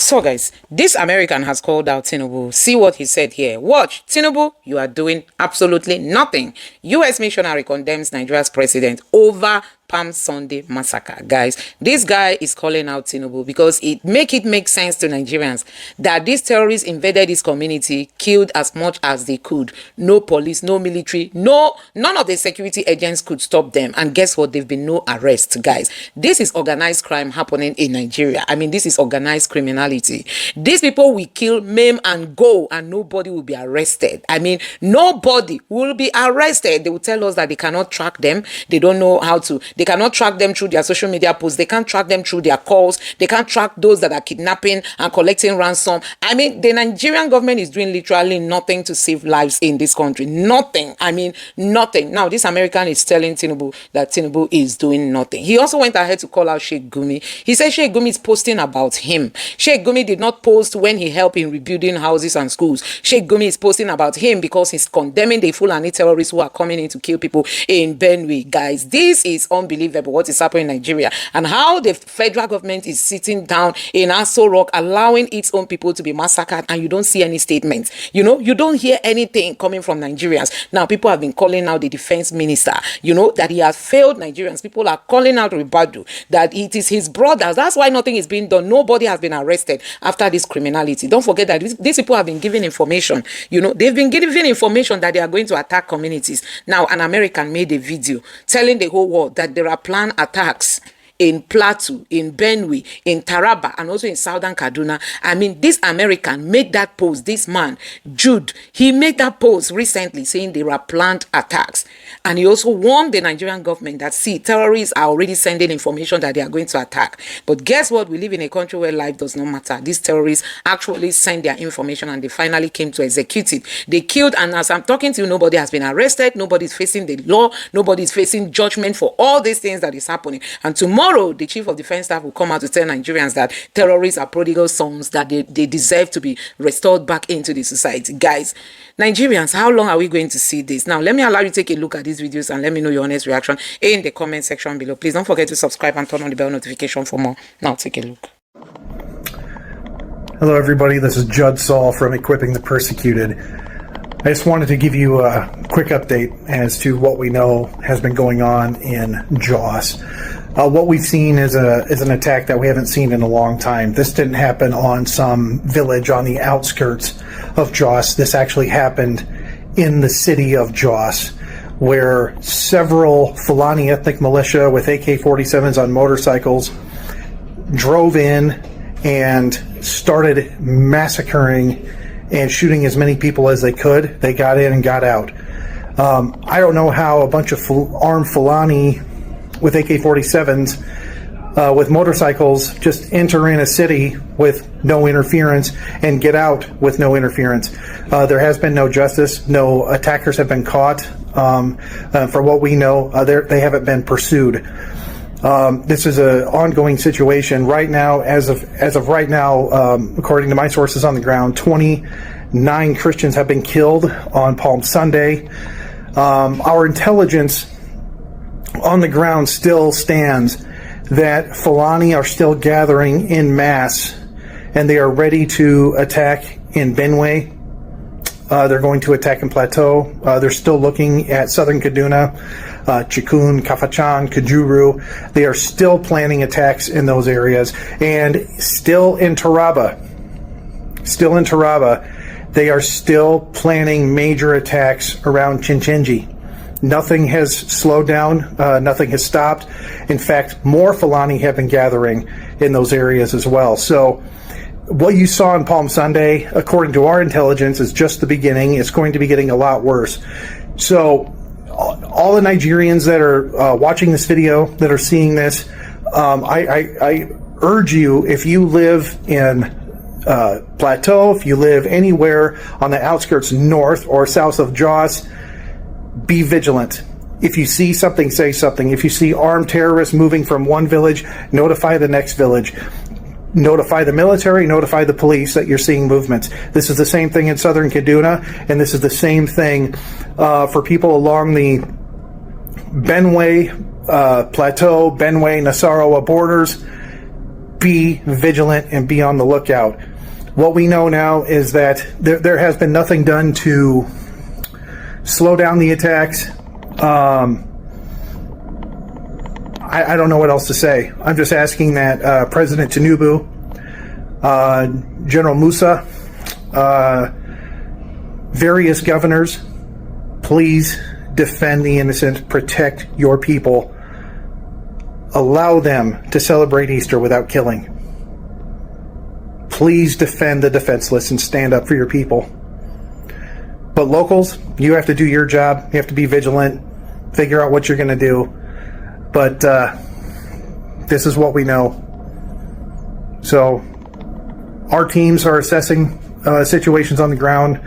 So guys, this American has called out Tinubu. See what he said here. Watch. Tinubu, you are doing absolutely nothing. US missionary condemns Nigeria's president over Palm Sunday massacre. Guys, this guy is calling out Tinubu because it make sense to Nigerians that these terrorists invaded his community, killed as much as they could. No police, no military, none of the security agents could stop them. And guess what? There've been no arrests, guys. This is organized crime happening in Nigeria. I mean, this is organized criminality. These people will kill, maim, and go, and nobody will be arrested. I mean, nobody will be arrested. They will tell us that they cannot track them. They don't know how to. They cannot track them through their social media posts. They can't track them through their calls. They can't track those that are kidnapping and collecting ransom. I mean, the Nigerian government is doing literally nothing to save lives in this country. Nothing. I mean, nothing. Now, this American is telling Tinubu that Tinubu is doing nothing. He also went ahead to call out Sheikh Gumi. He said Sheikh Gumi is posting about him. Sheikh Gumi did not post when he helped in rebuilding houses and schools. Sheikh Gumi is posting about him because he's condemning the Fulani terrorists who are coming in to kill people in Benue. Guys, this is unbelievable what is happening in Nigeria and how the federal government is sitting down in Aso Rock allowing its own people to be massacred, and you don't see any statements. You don't hear anything coming from Nigerians. Now, people have been calling out the defense minister, that he has failed Nigerians. People are calling out Ribadu, that it is his brothers. That's why nothing is being done. Nobody has been arrested after this criminality. Don't forget that these people have been given information. They've been given information that they are going to attack communities. Now, an American made a video telling the whole world that there are planned attacks in Plateau, in Benue, in Taraba, and also in Southern Kaduna. I mean, this American made that post, this man, Jude, he made that post recently saying there are planned attacks. And he also warned the Nigerian government that, see, terrorists are already sending information that they are going to attack. But guess what? We live in a country where life does not matter. These terrorists actually sent their information and they finally came to execute it. They killed, and as I'm talking to you, nobody has been arrested. Nobody's facing the law. Nobody's facing judgment for all these things that is happening. And tomorrow, the chief of defense staff will come out to tell Nigerians that terrorists are prodigal sons, that they deserve to be restored back into the society. Guys, Nigerians, how long are we going to see this? Now, let me allow you to take a look at these videos and let me know your honest reaction in the comment section below. Please don't forget to subscribe and turn on the bell notification for more. Now, take a look. Hello, everybody. This is Judd Saul from Equipping the Persecuted. I just wanted to give you a quick update as to what we know has been going on in Jos. What we've seen is an attack that we haven't seen in a long time. This didn't happen on some village on the outskirts of Jos. This actually happened in the city of Jos, where several Fulani ethnic militia with AK-47s on motorcycles drove in and started massacring and shooting as many people as they could. They got in and got out. I don't know how a bunch of armed Fulani with AK-47s with motorcycles just enter in a city with no interference and get out with no interference. There has been no justice. No attackers have been caught. For what we know, they haven't been pursued. This is an ongoing situation right now. As of right now, according to my sources on the ground, 29 Christians have been killed on Palm Sunday. Our intelligence on the ground still stands that Fulani are still gathering in mass and they are ready to attack in Benue. They're going to attack in Plateau. They're still looking at southern Kaduna, Chikun, Kafachan, Kajuru. They are still planning attacks in those areas. And still in Taraba, they are still planning major attacks around Chinchinji. Nothing has slowed down. Nothing has stopped. In fact, more Fulani have been gathering in those areas as well. So what you saw on Palm Sunday, according to our intelligence, is just the beginning. It's going to be getting a lot worse. So all the Nigerians that are watching this video, that are seeing this, I urge you, if you live in Plateau, if you live anywhere on the outskirts north or south of Jos, be vigilant. If you see something, say something. If you see armed terrorists moving from one village, notify the next village. Notify the military, notify the police that you're seeing movements. This is the same thing in southern Kaduna, and this is the same thing for people along the Benue, Plateau, Benue, Nasarawa borders. be vigilant and be on the lookout. What we know now is that there has been nothing done to slow down the attacks. I don't know what else to say. I'm just asking that President Tinubu, General Musa, various governors, please defend the innocent, protect your people, allow them to celebrate Easter without killing. Please defend the defenseless and stand up for your people. But locals, you have to do your job. You have to be vigilant, figure out what you're going to do. But this is what we know. So our teams are assessing situations on the ground.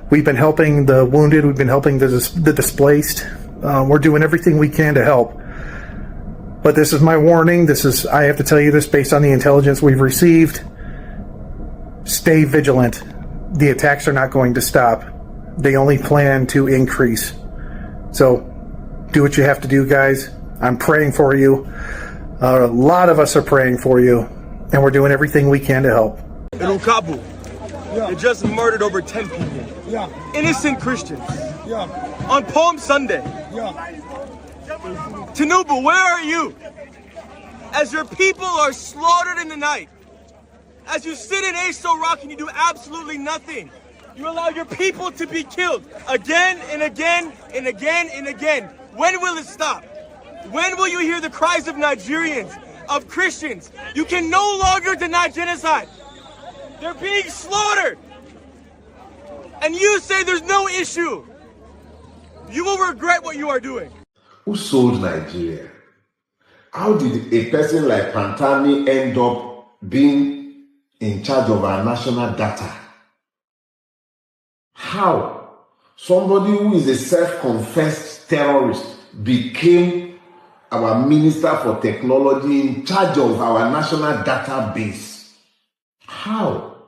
We've been helping the wounded. We've been helping the displaced. We're doing everything we can to help. But this is my warning. I have to tell you this based on the intelligence we've received. Stay vigilant. The attacks are not going to stop. They only plan to increase. So do what you have to do, guys. I'm praying for you. A lot of us are praying for you, and we're doing everything we can to help. In Ukabu, they just murdered over 10 people. Yeah. Innocent Christians. Yeah. On Palm Sunday. Yeah. Tinubu, where are you? As your people are slaughtered in the night. As you sit in Aso Rock and you do absolutely nothing. You allow your people to be killed again and again and again and again. When will it stop? When will you hear the cries of Nigerians, of Christians? You can no longer deny genocide. They're being slaughtered. And you say there's no issue. You will regret what you are doing. Who sold Nigeria? How did a person like Pantami end up being in charge of our national data? How? Somebody who is a self-confessed terrorist became our Minister for Technology in charge of our national database. How?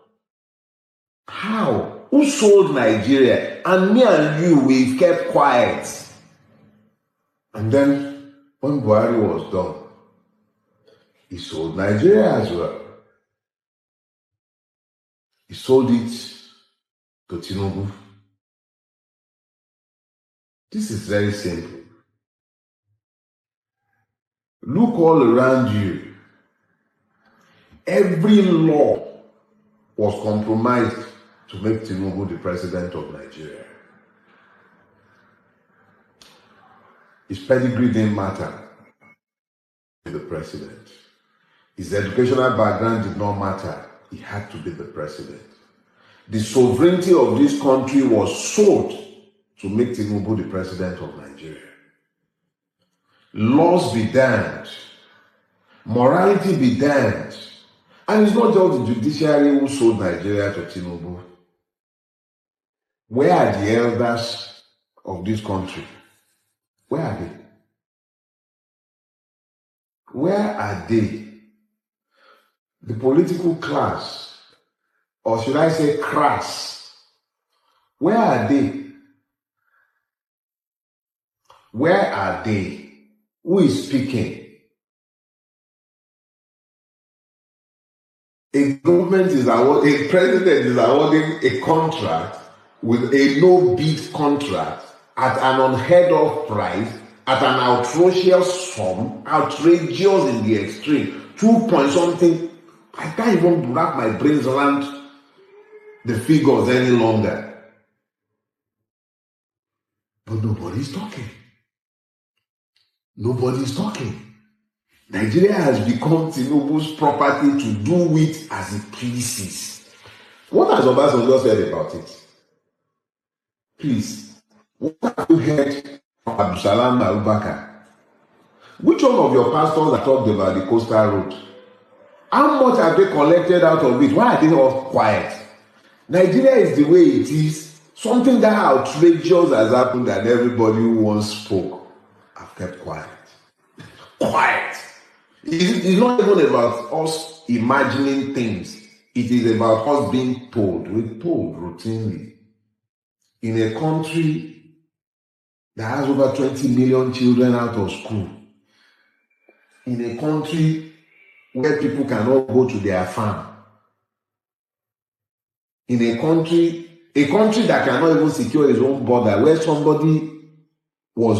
How? Who sold Nigeria? And me and you, we've kept quiet. And then, when Buhari was done, he sold Nigeria as well. He sold it to Tinubu. This is very simple. Look all around you. Every law was compromised to make Tinubu the president of Nigeria. His pedigree didn't matter to the president. His educational background did not matter. He had to be the president. The sovereignty of this country was sold to make Tinubu the president of Nigeria. Laws be damned. Morality be damned. And it's not just the judiciary who sold Nigeria to Tinubu. Where are the elders of this country? Where are they? Where are they? The political class, or should I say crass, where are they? Where are they? Who is speaking? A president is awarding a contract with a no-bid contract at an unheard of price, at an outrageous sum, outrageous in the extreme, 2 point something. I can't even wrap my brains around the figures any longer. But nobody's talking. Nobody's talking. Nigeria has become Tinubu's property to do with as it pleases. What has Obasanjo said about it? Please, what have you heard from Abdulsalam Abubakar? Which one of your pastors have talked about the coastal road? How much have they collected out of it? Why are they all quiet? Nigeria is the way it is. Something that outrageous has happened and everybody who once spoke have kept quiet. Quiet. It's not even about us imagining things. It is about us being told. We're told routinely. In a country that has over 20 million children out of school. In a country where people cannot go to their farm. In a country that cannot even secure its own border, where somebody was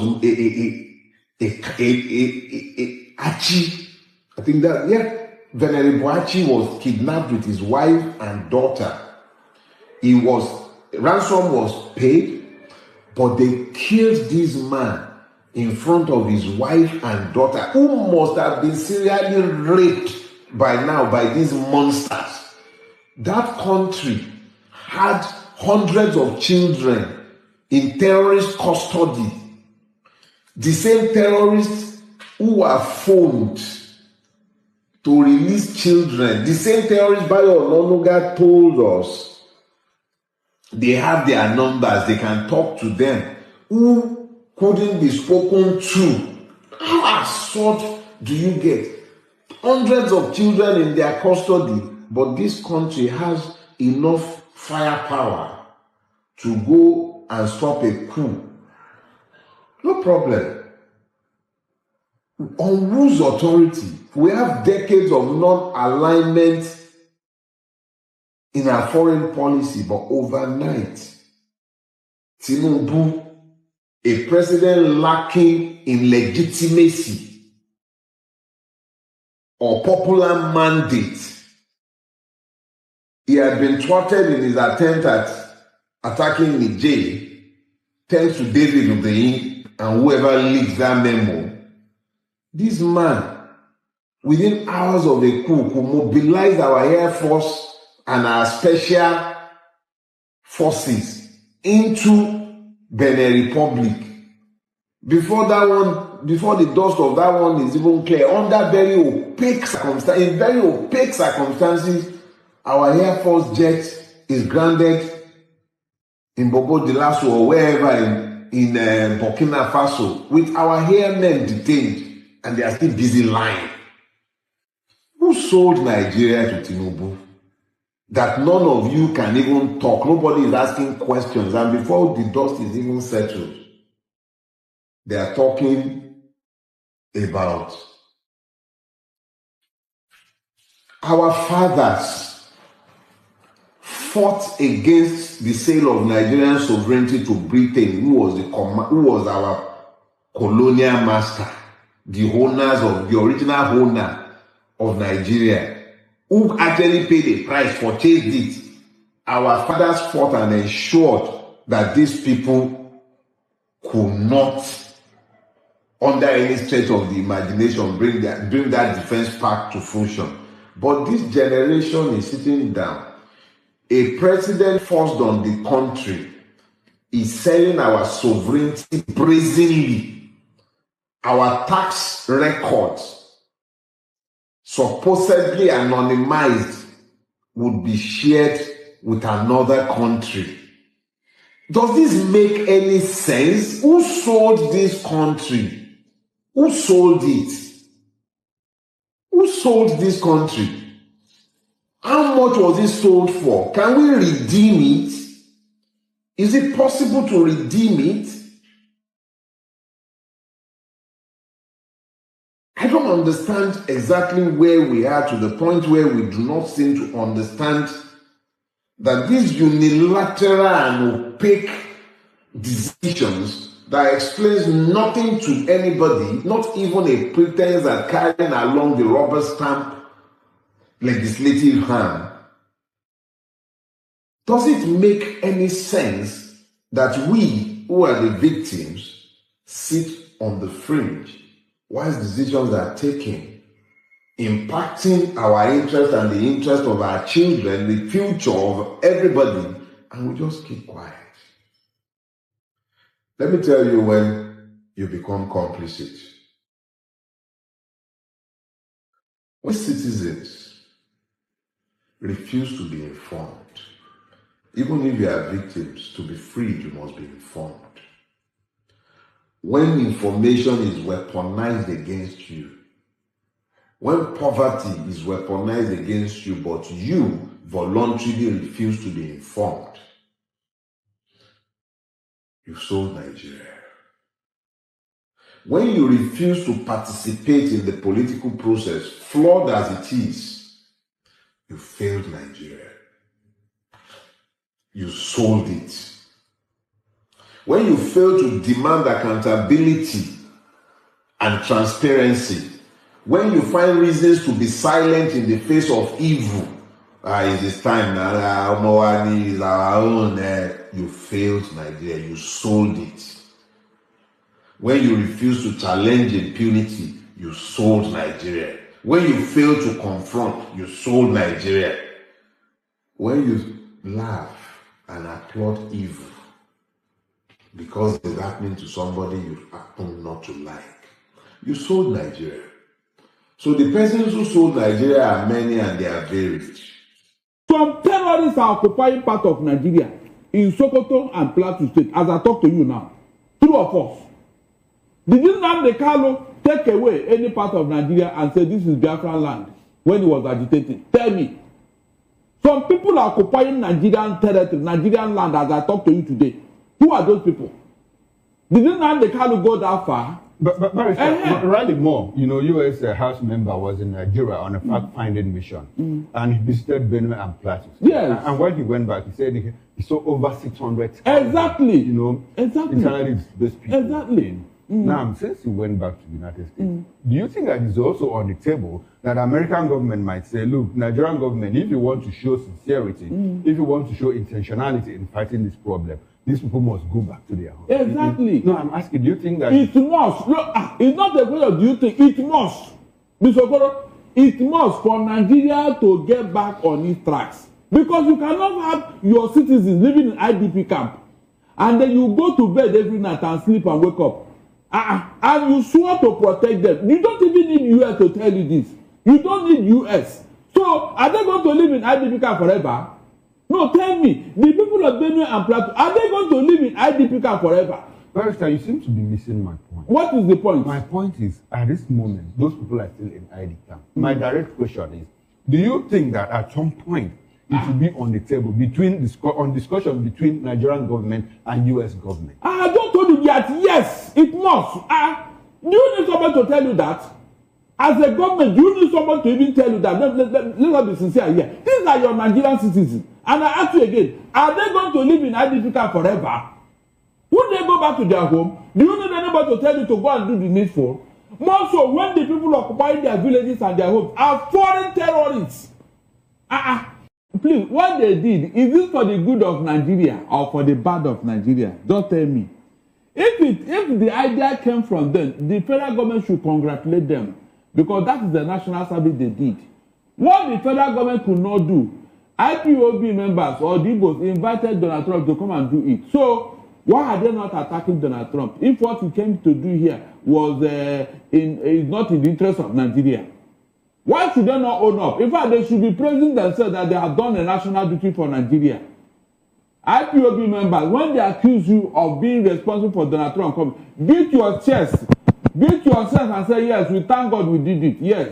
Achi, I think that, yeah, Venerable Achi was kidnapped with his wife and daughter. Ransom was paid, but they killed this man in front of his wife and daughter, who must have been serially raped by now by these monsters. That country had hundreds of children in terrorist custody. The same terrorists who were phoned to release children, the same terrorists Bayo Ononuga told us they have their numbers, they can talk to them, who couldn't be spoken to. How absurd do you get? Hundreds of children in their custody, but this country has enough firepower to go and stop a coup. No problem. On whose authority? We have decades of non-alignment in our foreign policy, but overnight, Tinubu, a president lacking in legitimacy or popular mandate, he had been thwarted in his attempt at attacking Niger, thanks to David Ubeyin and whoever leaked that memo. This man, within hours of a coup, could mobilize our Air Force and our special forces into Benin Republic. Before the dust of that one is even clear, under very opaque circumstances, in very opaque circumstances, our Air Force jet is grounded in Bobo Dioulasso or wherever in Burkina Faso, with our airmen detained, and they are still busy lying. Who sold Nigeria to Tinubu? That none of you can even talk. Nobody is asking questions. And before the dust is even settled, they are talking about our fathers fought against the sale of Nigerian sovereignty to Britain, who was our colonial master, the original owner of Nigeria, who actually paid a price, purchased it. Our fathers fought and ensured that these people could not, under any stretch of the imagination, bring that defense pact to fruition. But this generation is sitting down. A president forced on the country is selling our sovereignty brazenly. Our tax records, supposedly anonymized, would be shared with another country. Does this make any sense? Who sold this country? Who sold it? Who sold this country? How much was it sold for? Can we redeem it? Is it possible to redeem it? I don't understand exactly where we are, to the point where we do not seem to understand that these unilateral and opaque decisions that explains nothing to anybody, not even a pretense at carrying along the rubber stamp legislative hand. Does it make any sense that we, who are the victims, sit on the fringe whilst decisions are taken, impacting our interest and the interest of our children, the future of everybody, and we just keep quiet? Let me tell you when you become complicit. When citizens refuse to be informed, even if you are victims, to be freed, you must be informed. When information is weaponized against you, when poverty is weaponized against you, but you voluntarily refuse to be informed, you sold Nigeria. When you refuse to participate in the political process, flawed as it is, you failed Nigeria. You sold it. When you fail to demand accountability and transparency, when you find reasons to be silent in the face of evil, it is time now, Mowani is our own, you failed Nigeria, you sold it. When you refuse to challenge impunity, you sold Nigeria. When you fail to confront, you sold Nigeria. When you laugh and applaud evil because it's happening to somebody you happen not to like, you sold Nigeria. So the persons who sold Nigeria are many and they are varied. Some terrorists are occupying part of Nigeria in Sokoto and Plateau State, as I talk to you now. True or false? Did nnamdi Kanu take away any part of Nigeria and say this is Biafran land when he was agitating? Tell me. Some people are occupying Nigerian territory, Nigerian land, as I talk to you today. Who are those people? Did nnamdi Kanu go that far? But Riley Moore, U.S. House member, was in Nigeria on a fact-finding mission, and he visited Benue and Plateau. Yes. And when he went back, he said he saw over 600. Exactly. Exactly. Internally displaced people. Exactly. Now, since he went back to the United States, do you think that it's also on the table that the American government might say, look, Nigerian government, if you want to show sincerity, if you want to show intentionality in fighting this problem, these people must go back to their home. Exactly. No, I'm asking, do you think that... It must. Look, it's not a question of do you think. It must. Mr. Okoro, it must for Nigeria to get back on its tracks. Because you cannot have your citizens living in IDP camp and then you go to bed every night and sleep and wake up. And you swore to protect them. You don't even need US to tell you this. You don't need US. So, are they going to live in IDP camp forever? No, tell me. The people of Benue and Plateau, are they going to live in IDP camp forever? Barrister, you seem to be missing my point. What is the point? My point is, at this moment, those people are still in ID camp. My direct question is, do you think that at some point it will be on the table on discussion between Nigerian government and US government? I don't told you that, yes, it must. Do you need someone to tell you that? As a government, do you need someone to even tell you that? Let's be sincere here. These are your Nigerian citizens. And I ask you again, are they going to live in IDP camp forever? Would they go back to their home? Do you need anybody to tell you to go and do the needful? More so, when the people occupying their villages and their homes are foreign terrorists. Please, what they did, is this for the good of Nigeria or for the bad of Nigeria? Don't tell me. If the idea came from them, the federal government should congratulate them because that is the national service they did. What the federal government could not do, IPOB members or Igbos invited Donald Trump to come and do it. So, why are they not attacking Donald Trump? If what he came to do here was is not in the interest of Nigeria, why should they not own up? In fact, they should be praising themselves that they have done a national duty for Nigeria. IPOB members, when they accuse you of being responsible for Donald Trump, beat your chest and say, yes, we thank God we did it. Yes.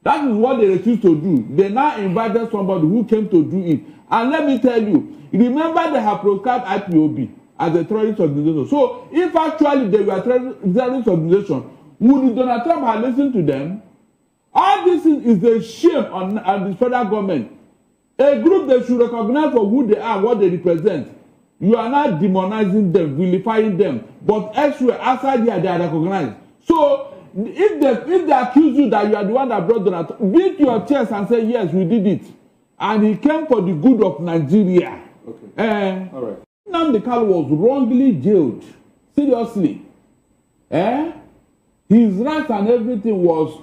That is what they refused to do. They now invited somebody who came to do it. And let me tell you, remember they have proscribed IPOB as a terrorist organization. So if actually they were a terrorist organization, would Donald Trump have listened to them? All this is a shame on the federal government. A group they should recognize for who they are, what they represent. You are not demonizing them, vilifying them. But elsewhere, outside here, they are recognized. So if they accuse you that you are the one that brought Donald Trump, beat your chest and say, yes, we did it. And he came for the good of Nigeria. Okay. All right. Nnamdi Kanu was wrongly jailed. Seriously. His rights and everything was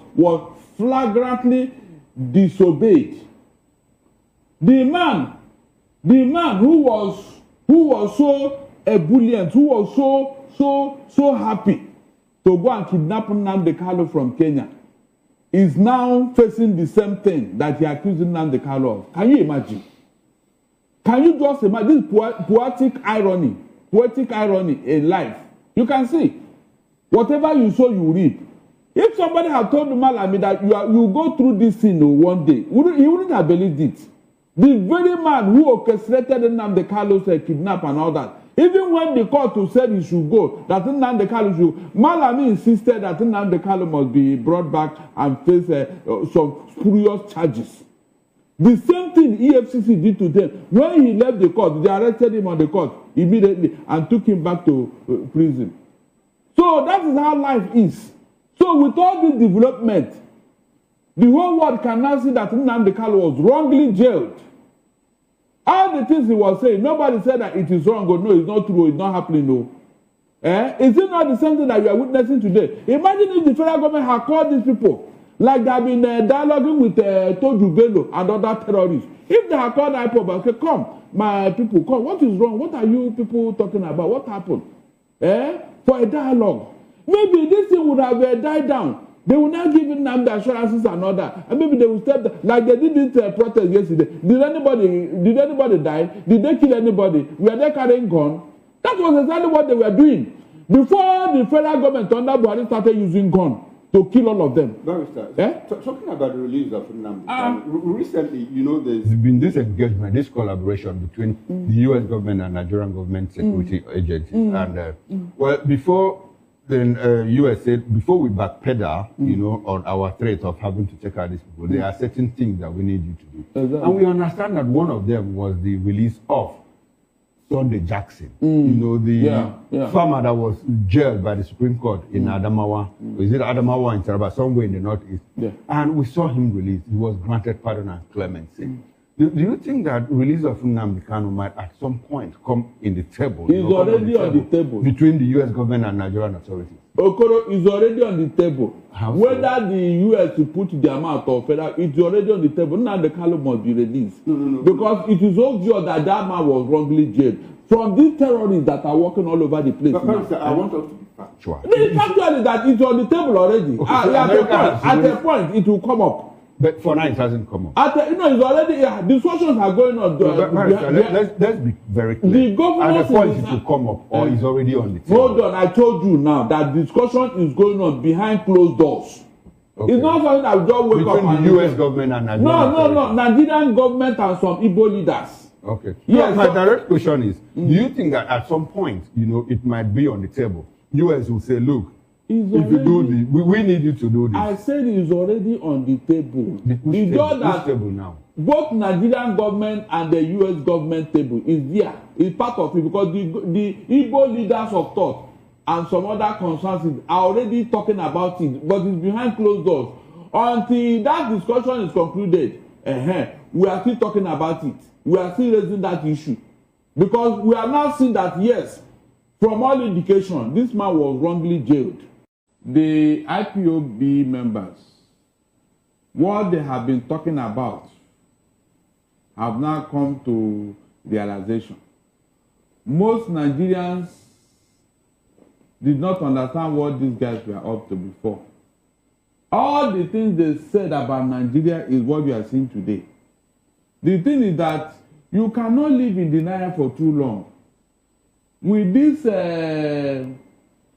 flagrantly disobeyed. The man who was so ebullient, who was so happy to go and kidnap Nnamdi Kanu from Kenya, is now facing the same thing that he accused Nnamdi Kanu of. Can you imagine? Can you just imagine this poetic irony in life? You can see. Whatever you sow, you reap. If somebody had told Malami that you go through this thing one day, he wouldn't have believed it. The very man who orchestrated Nnamdi Kanu's kidnap and all that, Even when the court said he should go, that Nnamdi Kanu should, Malami insisted that Nnamdi Kanu must be brought back and face some spurious charges. The same thing EFCC did to them. When he left the court, they arrested him on the court immediately and took him back to prison. So that is how life is. So with all this development, the whole world can now see that Nnamdi Kanu was wrongly jailed. All the things he was saying, nobody said that it is wrong or no, it's not true, it's not happening, no. Is it not the same thing that we are witnessing today? Imagine if the federal government had called these people, like they have been dialoguing with Toju Bello and other terrorists. If they had called IPOB, okay, come, my people, come, what is wrong? What are you people talking about? What happened? For a dialogue. Maybe this thing would have died down. They will not give them the assurances and all that. And maybe they will step down. Like they did this protest yesterday. Did anybody die? Did they kill anybody? Were they carrying guns? That was exactly what they were doing. Before the federal government under Buhari started using guns to kill all of them. Talking about the release of Nnamdi, recently, you know, there's been this engagement, this collaboration between the U.S. government and Nigerian government security agencies. And, well, before then U.S. said, before we backpedal, you know, on our threat of having to take out these people, there are certain things that we need you to do. Exactly. And we understand that one of them was the release of Sunday Jackson, you know, the farmer that was jailed by the Supreme Court in Adamawa. Is it Adamawa in Taraba, somewhere in the northeast? And we saw him released. He was granted pardon and clemency. Do you think that release of Nnamdi Kanu might at some point come in the table? He's already on the table. Between the U.S. government and Nigerian authorities? Okoro is already on the table. How so? Whether the U.S. will put the amount of federal, it's already on the table. Nnamdi Kanu must be released. No. Because it is obvious that that man was wrongly jailed. From these terrorists that are working all over the place. But I want us to be factual. The factual is that it's on the table already. Okay, at a point, it will come up. But for now, it hasn't come up. It's already, discussions are going on. Let's be very clear. The government at the point it will come up, or is already on the table. Hold on, I told you now that discussion is going on behind closed doors. Okay. It's not something that will just wake between up the U.S. government and Nigerian No. Nigerian government and some Igbo leaders. Okay. Yes, my direct question is, do you think that at some point, you know, it might be on the table? U.S. will say, look, if you do this, we need you to do this. I said it's already on the table. Which table now? Both Nigerian government and the U.S. government table is there. It's part of it because the Igbo leaders of thought and some other concerns are already talking about it, but it's behind closed doors. Until that discussion is concluded, we are still talking about it. We are still raising that issue. Because we are now seeing that, yes, from all indication, this man was wrongly jailed. The IPOB members, what they have been talking about, have now come to realization. Most Nigerians did not understand what these guys were up to before. All the things they said about Nigeria is what we are seeing today. The thing is that you cannot live in denial for too long. With this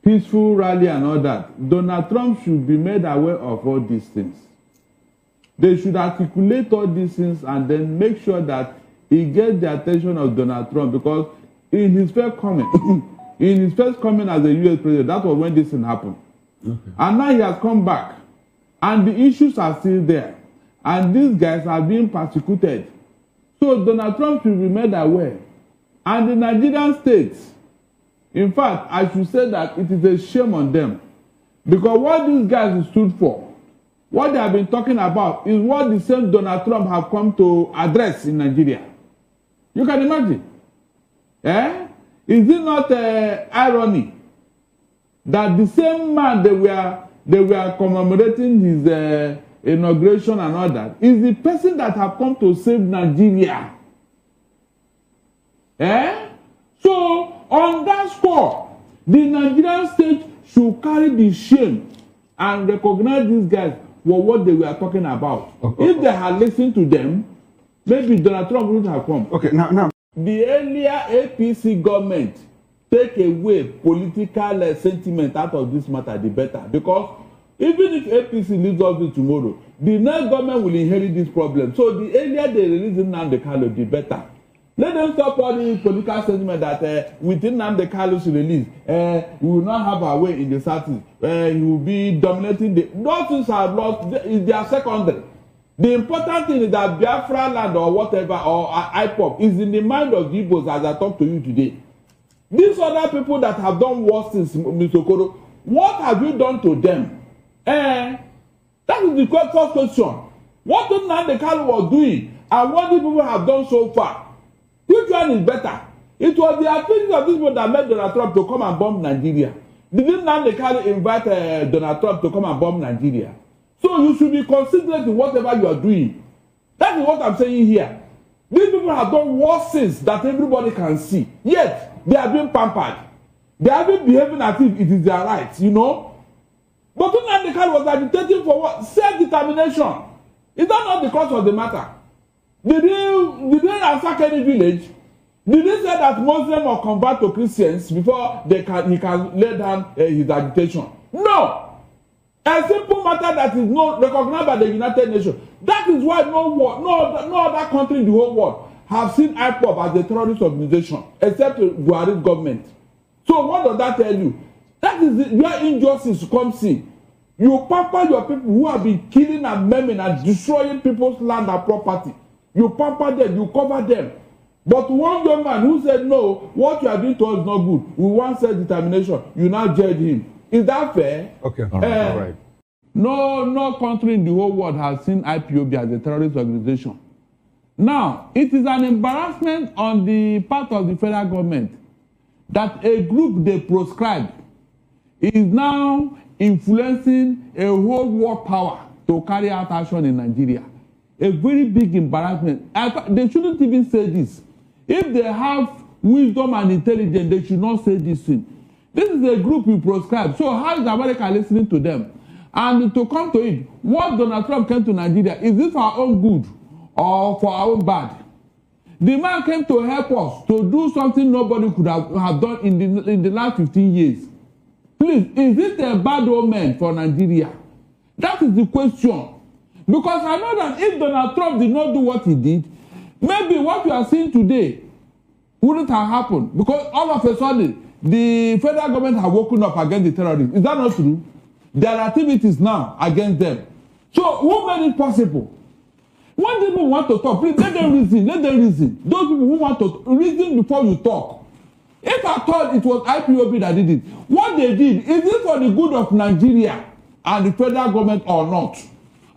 peaceful rally and all that, Donald Trump should be made aware of all these things. They should articulate all these things and then make sure that he gets the attention of Donald Trump, because in his first coming, as a U.S. president, that was when this thing happened. Okay. And now he has come back, and the issues are still there, and these guys are being persecuted. So Donald Trump should be made aware. And the Nigerian states, in fact, I should say that it is a shame on them. Because what these guys stood for, what they have been talking about, is what the same Donald Trump have come to address in Nigeria. You can imagine. Is it not irony that the same man they were commemorating his inauguration and all that is the person that have come to save Nigeria? So on that score, the Nigerian state should carry the shame and recognize these guys for what they were talking about. If they had listened to them, maybe Donald Trump wouldn't have come. Okay, now. The earlier APC government take away political sentiment out of this matter, the better. Because even if APC leaves office tomorrow, the next government will inherit this problem. So the earlier they release Nnamdi Kanu, the better. Let them stop all the political sentiment that within nnamdi release, we will not have our way in the Southeast. He will be dominating the. Those things are lost. They are secondary. The important thing is that Biafra land or whatever or IPOB is in the mind of the Igbos as I talk to you today. These other people that have done worse since Mr. Okoro, what have you done to them? That is the first question. What nnamdi was doing and what these people have done so far? Which one is better? It was the activities of these people that made Donald Trump to come and bomb Nigeria. Didn't nnamdi invite Donald Trump to come and bomb Nigeria? So you should be considerate in whatever you are doing. That is what I'm saying here. These people have done worse things that everybody can see. Yet, they are being pampered. They are being behaving as if it is their right, you know. But nnamdi was agitating for what? Self-determination. Is that not the cause of the matter? Did they ransack any village? Did they say that Muslims will convert to Christians before he can lay down his agitation? No. A simple matter that is not recognized by the United Nations. That is why no other country in the whole world have seen IPOB as a terrorist organization, except Buhari's government. So what does that tell you? That is where injustice comes in. You pamper your people who have been killing and maiming and destroying people's land and property. You pamper them, you cover them. But one young man who said, no, what you are doing to us is not good. We want self-determination. You now judge him. Is that fair? Okay, all right. No country in the whole world has seen IPOB as a terrorist organization. Now, it is an embarrassment on the part of the federal government that a group they proscribed is now influencing a whole world power to carry out action in Nigeria. A very big embarrassment. They shouldn't even say this. If they have wisdom and intelligence, they should not say this thing. This is a group we proscribe. So how is America listening to them? And to come to it, what Donald Trump came to Nigeria, is this for our own good or for our own bad? The man came to help us to do something nobody could have done in the last 15 years. Please, is it a bad omen for Nigeria? That is the question. Because I know that if Donald Trump did not do what he did, maybe what we are seeing today wouldn't have happened. Because all of a sudden, the federal government have woken up against the terrorists. Is that not true? There are activities now against them. So who made it possible? When people want to talk, please let them reason. Let them reason. Those people who want to reason before you talk. If I thought it was IPOB that did it, what they did, is it for the good of Nigeria and the federal government or not?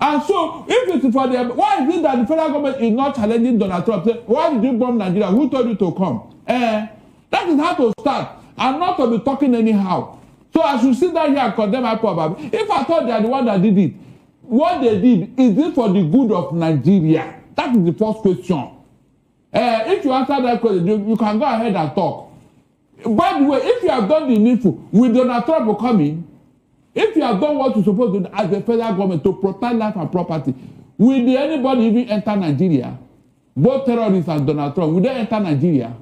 And so, if it is for the, why is it that the federal government is not challenging Donald Trump? Say, why did you bomb Nigeria? Who told you to come? That is how to start, and not to be talking anyhow. So I should sit down here and condemn IPOB. If I thought they are the one that did it, what they did, is it for the good of Nigeria? That is the first question. If you answer that question, you can go ahead and talk. By the way, if you have done the needful, will Donald Trump come in? If you have done what you're supposed to do as a federal government to protect life and property, will anybody even enter Nigeria? Both terrorists and Donald Trump, will they enter Nigeria?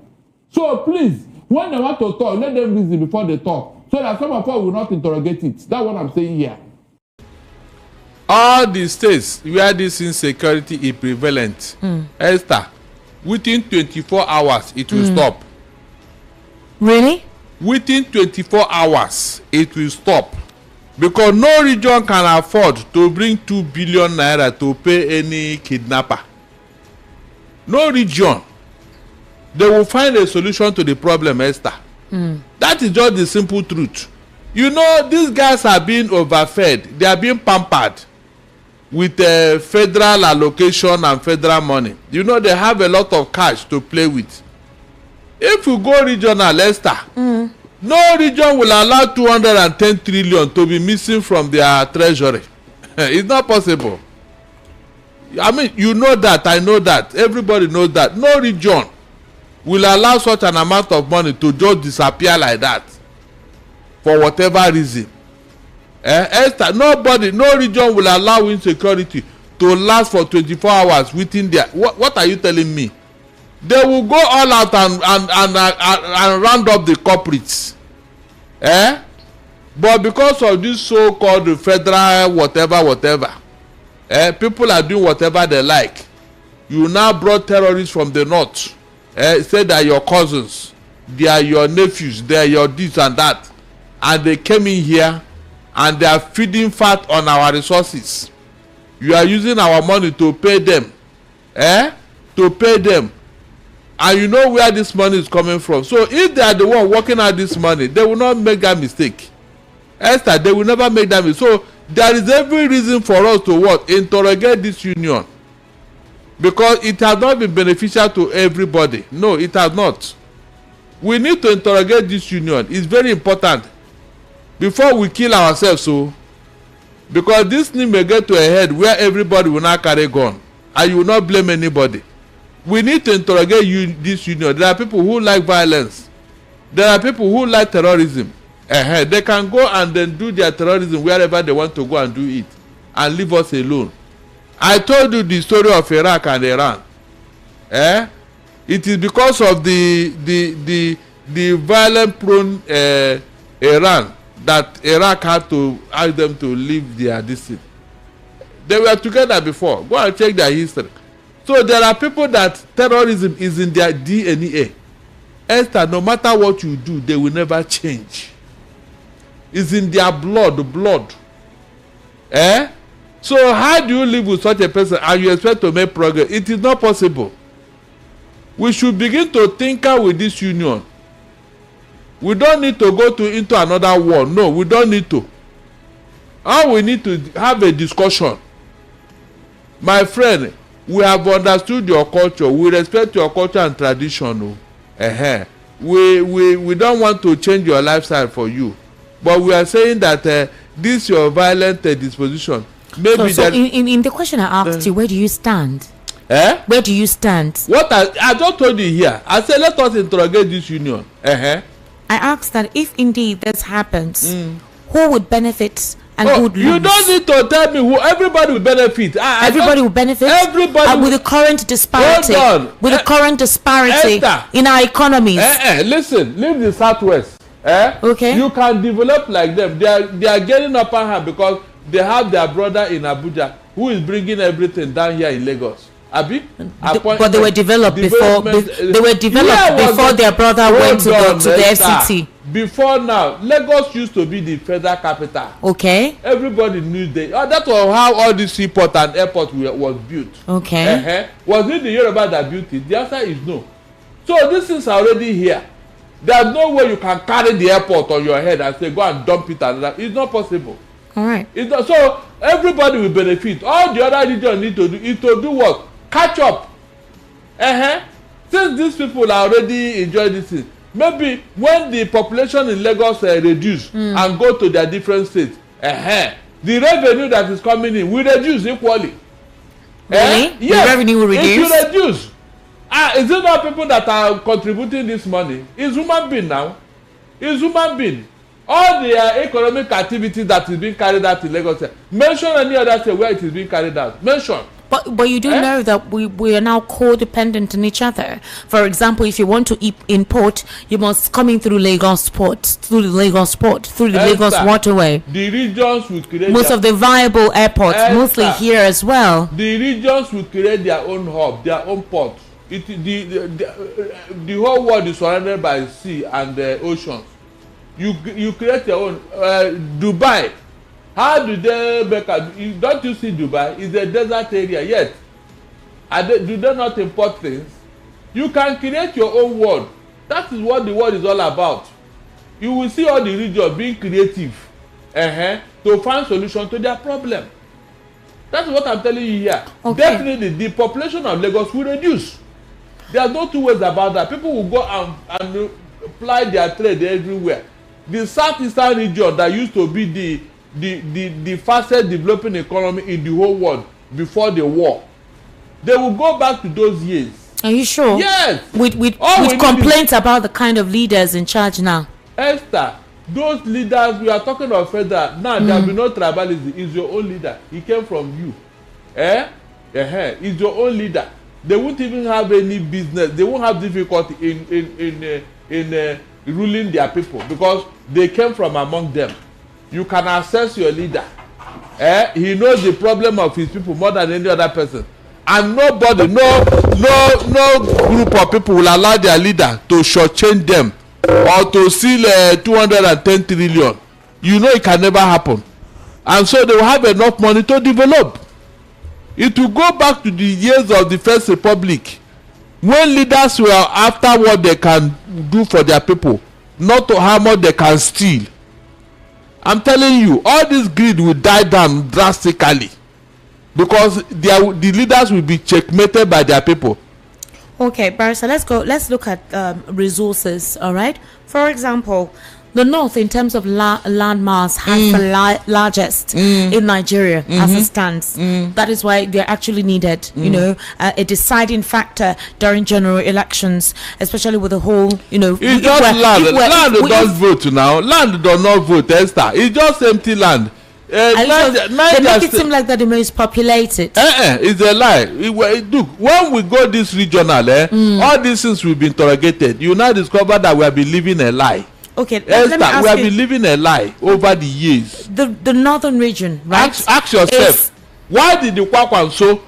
So please, when they want to talk, let them reason before they talk, so that some of us will not interrogate it. That's what I'm saying here. All the states where this insecurity is prevalent, Esther, within 24 hours, it will stop. Really? Within 24 hours, it will stop. Because no region can afford to bring 2 billion naira to pay any kidnapper. No region. They will find a solution to the problem, Esther. That is just the simple truth. You know, these guys are being overfed. They are being pampered with federal allocation and federal money. You know, they have a lot of cash to play with. If you go regional, Esther, no region will allow 210 trillion to be missing from their treasury. It's not possible. I mean, you know that, I know that, everybody knows that. No region will allow such an amount of money to just disappear like that for whatever reason. Esther, nobody, no region will allow insecurity to last for 24 hours within their. What are you telling me? They will go all out and round up the culprits. But because of this so-called federal whatever, people are doing whatever they like. You now brought terrorists from the north say that your cousins, they are your nephews, they are your this and that, and they came in here and they are feeding fat on our resources. You are using our money to pay them, to pay them, and you know where this money is coming from. So if they are the one working out this money, they will not make that mistake. Esther, they will never make that mistake. So there is every reason for us to what? Interrogate this union, because it has not been beneficial to everybody. No, it has not. We need to interrogate this union. It's very important before we kill ourselves. So because this thing may get to a head where everybody will not carry gun and you will not blame anybody. We need to interrogate this union. There are people who like violence. There are people who like terrorism. They can go and then do their terrorism wherever they want to go and do it and leave us alone. I told you the story of Iraq and Iran. It is because of the violent prone Iran that Iraq had to ask them to leave their distance. They were together before. Go and check their history. So there are people that terrorism is in their DNA. Esther, no matter what you do, they will never change. It's in their blood. So how do you live with such a person and you expect to make progress? It is not possible. We should begin to tinker with this union. We don't need to go into another war. No, we don't need to. All we need to have a discussion. My friend, we have understood your culture. We respect your culture and tradition. We don't want to change your lifestyle for you. But we are saying that this your violent disposition. Maybe so in the question I asked you, where do you stand? Where do you stand? What I just told you here. I said let us interrogate this union. I asked that if indeed this happens, who would benefit and who would lose? You don't need to tell me who. Everybody will benefit. Everybody will benefit. Everybody with the current disparity. Hold on. With the current disparity in our economies. Listen, leave the Southwest. Okay. You can develop like them. They are getting upper hand because they have their brother in Abuja who is bringing everything down here in Lagos. Abi? But they were developed before. They were developed before their brother went to the FCT. Before now, Lagos used to be the federal capital. Okay. Everybody knew that. That was how all this seaport and airport was built. Okay. Was it the Yoruba that built it? The answer is no. So this is already here. There's no way you can carry the airport on your head and say go and dump it and that. It's not possible. All right. So everybody will benefit. All the other regions need to do is to do what? Catch up. Since these people are already enjoying this thing, maybe when the population in Lagos reduce and go to their different states, the revenue that is coming in will reduce equally. Really? Yes, the revenue will reduce? It will reduce. Is it not people that are contributing this money? It's human being now. It's human being. All the economic activities that is being carried out in Lagos, mention any other state where it is being carried out. Mention. But you do know that we are now codependent on each other. For example, if you want to import, you must come in through Lagos port, through the Lagos waterway. The regions will create most of the viable airports, mostly here as well. The regions will create their own hub, their own port. The whole world is surrounded by sea and oceans. You create your own. Dubai. How do they make don't you see Dubai? It's a desert area yet. Do they not import things? You can create your own world. That is what the world is all about. You will see all the regions being creative to find solution to their problem. That's what I'm telling you here. Okay. Definitely the population of Lagos will reduce. There are no two ways about that. People will go and apply their trade everywhere. The southeastern region that used to be the fastest developing economy in the whole world before the war, they will go back to those years. Are you sure? Yes. With complaints about the kind of leaders in charge now. Esther, those leaders, we are talking of federal. Now there will be no tribalism. It's your own leader. He came from you. It's your own leader. They won't even have any business. They won't have difficulty in ruling their people because they came from among them. You can assess your leader. He knows the problem of his people more than any other person. and nobody, no group of people will allow their leader to shortchange them or to steal 210 trillion. You know it can never happen. And so they will have enough money to develop. It will go back to the years of the First Republic, when leaders were after what they can do for their people, not to how much they can steal. I'm telling you, all this greed will die down drastically, because the leaders will be checkmated by their people. Okay, Barrister, let's look at resources. All right, for example, the north in terms of land mass has the largest in Nigeria as it stands. That is why they're actually needed, you know, a deciding factor during general elections, especially with the whole, you know, it's just land don't vote now. Land does not vote, Esther. It's just empty land. They make it seem like they're the most populated. It's a lie. Look, when we go this regional, all these things will be interrogated. You now discover that we have been living a lie. Okay, Esther, we have been living a lie over the years. The northern region, right? Ask yourself, why did the Kwakwanso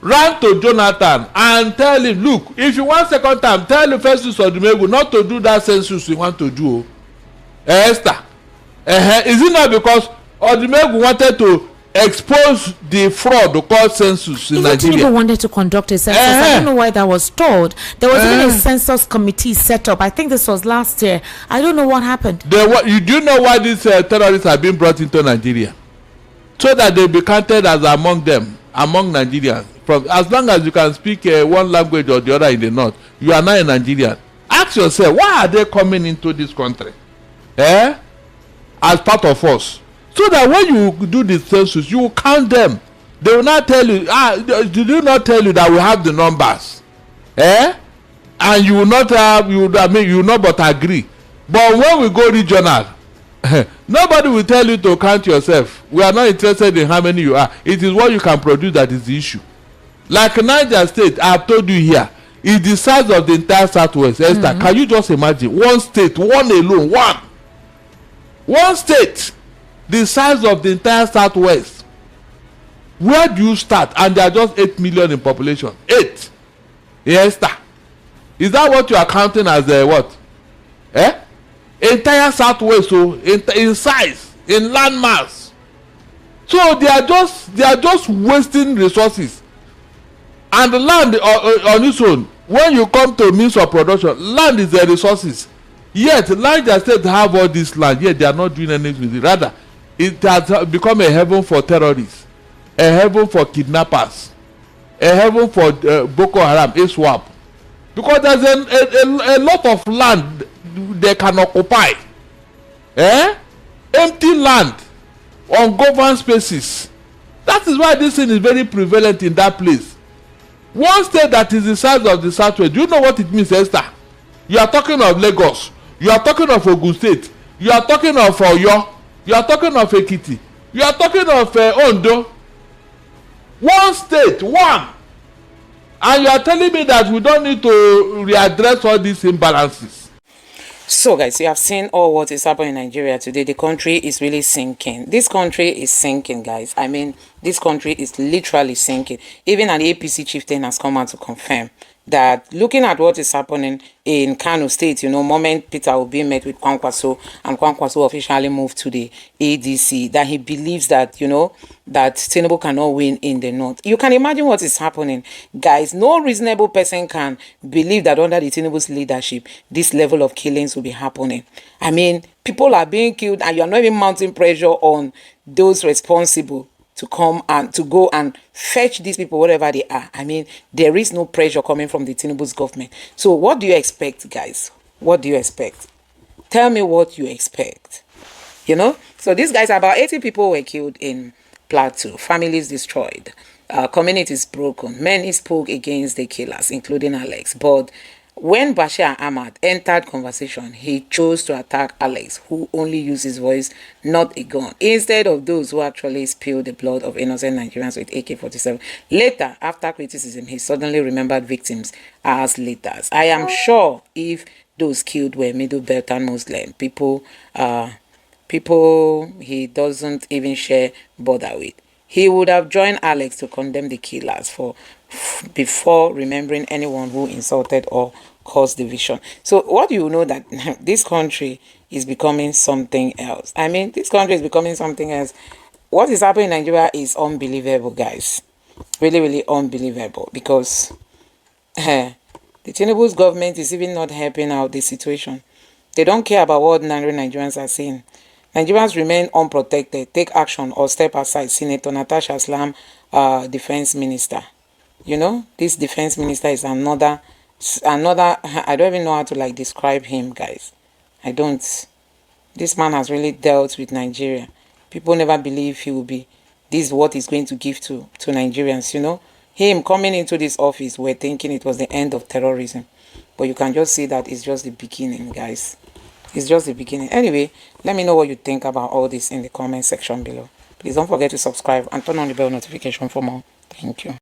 run to Jonathan and tell him, look, if you want second time, tell the Festus Odumegwu not to do that census you want to do. Esther, is it not because Odumegwu wanted to expose the fraud called census in Nigeria? Tinubu wanted to conduct a census. I don't know why that was stalled. There was even a census committee set up. I think this was last year. I don't know what happened. You do know why these terrorists have been brought into Nigeria? So that they be counted as among Nigerians. From as long as you can speak one language or the other in the north, you are not a Nigerian. Ask yourself, why are they coming into this country? As part of us. So that when you do the census, you will count them. They will not tell you, did you not tell you that we have the numbers? And you will not have, you will not but agree. But when we go regional, nobody will tell you to count yourself. We are not interested in how many you are. It is what you can produce that is the issue. Like Niger State, I have told you here, is the size of the entire Southwest. Esther, can you just imagine? One state, one alone, one state, the size of the entire Southwest. Where do you start? And there are just 8 million in population. 8. Yes, sir. Is that what you are counting as what? Entire Southwest, so in size, in land mass. So they are just wasting resources. And the land on its own, when you come to means of production, land is the resources. Yet Niger State have all this land, yet they are not doing anything with it. Rather, it has become a heaven for terrorists, a heaven for kidnappers, a heaven for Boko Haram, ISWAP. Because there's a lot of land they can occupy. Empty land, ungoverned spaces. That is why this thing is very prevalent in that place. One state that is the size of the Southwest, do you know what it means, Esther? You are talking of Lagos, you are talking of Ogun State, you are talking of Oyo, you are talking of Ekiti, you are talking of Ondo. One state, one. And you are telling me that we don't need to readdress all these imbalances. So guys, you have seen all what is happening in Nigeria today. The country is really sinking. This country is sinking, guys. I mean, this country is literally sinking. Even an APC chieftain has come out to confirm that, looking at what is happening in Kanu State, you know, moment Peter Obi met with Kwankwaso and Kwankwaso officially moved to the ADC, that he believes that, you know, that Tinubu cannot win in the north. You can imagine what is happening, guys. No reasonable person can believe that under the Tinubu's leadership, this level of killings will be happening. I mean, people are being killed and you are not even mounting pressure on those responsible to come and to go and fetch these people wherever they are. I mean, there is no pressure coming from the Tinubu's government. So what do you expect, guys? What do you expect? Tell me what you expect. You know? So these guys, about 80 people were killed in Plateau. Families destroyed. Communities broken. Many spoke against the killers, including Alex. But when Bashir Ahmad entered conversation, he chose to attack Alex, who only used his voice, not a gun, instead of those who actually spilled the blood of innocent Nigerians with AK-47. Later, after criticism, he suddenly remembered victims as leaders. I am sure if those killed were Middle Beltan Muslim, people he doesn't even share border with, he would have joined Alex to condemn the killers for before remembering anyone who insulted or caused division. So what do you know that this country is becoming something else? I mean, this country is becoming something else. What is happening in Nigeria is unbelievable, guys. Really, really unbelievable, because the Tinubu's government is even not helping out the situation. They don't care about what ordinary Nigerians are saying. Nigerians remain unprotected. Take action or step aside. Senator Natasha Slam, defense minister. You know, this defense minister is another, I don't even know how to like describe him, guys. I don't. This man has really dealt with Nigeria. People never believe he will be, this is what he's going to give to Nigerians, you know. Him coming into this office, we're thinking it was the end of terrorism. But you can just see that it's just the beginning, guys. It's just the beginning. Anyway, let me know what you think about all this in the comment section below. Please don't forget to subscribe and turn on the bell notification for more. Thank you.